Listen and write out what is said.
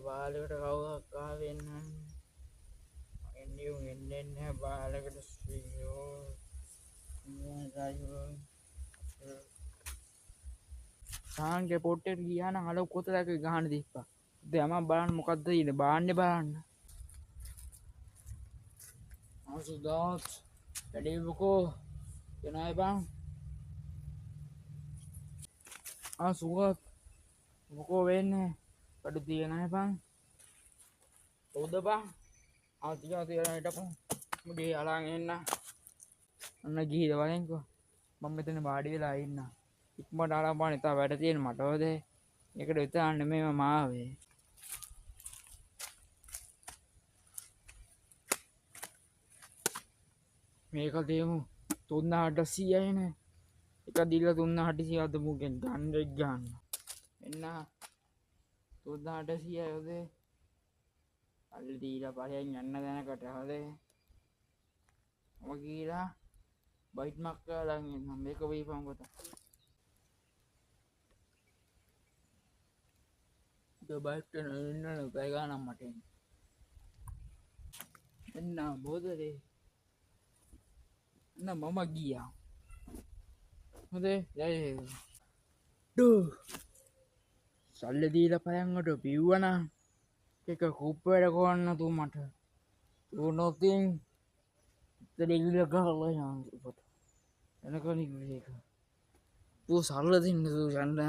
බාලකට කවුවක් ආවෙන්න එන්නේ බාලකට ස්ත්‍රියෝ සාන්ගේ පොට්ටෙට ගියාන අල කොතලක ගහන දිප්පා දෙම බලන්න මොකක්ද ඉද බාන්න බලන්න සුදාත් වැඩිවකෝ කෙනයි බං සුවත් මොකෝ වෙන්න පඩු තියෙනයි බං ඔවුද බං ආතිකා තියෙන හිටපු මුඩේ අලාන් එන්න අන්න ගිහිද වලෙන්කෝ මම මෙතන වාඩි වෙලා ඉන්න ඉක්මට ආරම්භාන ඉතා වැඩ තියෙන මටවද එකට විතාන්න මෙම මාවේ මේක දේමු තුන්න අටසීයන එක දිල්ල තුන්න හටිසි අදමුගෙන් ගන්ඩෙක් ගන්න එන්න තුන්න අටසීය යොදේ අල්ල දීල පලයෙන් යන්න දැනකට හදේ ම කියීලා බයිට් මක්කා ලඟන්න මේක වී පංගොත බයිට ඉන්න පැගානම් මට එන්න බෝදරේ එන්න මම ගියා හොදේ යයි සල්ල දීල පයන්ගට පිව්වන එක කුප්පයට කොන්න තු මට තුනොතින් දෙගිල ගහල යන්පට එනකනික තු සල්ල තින්න තු සන්න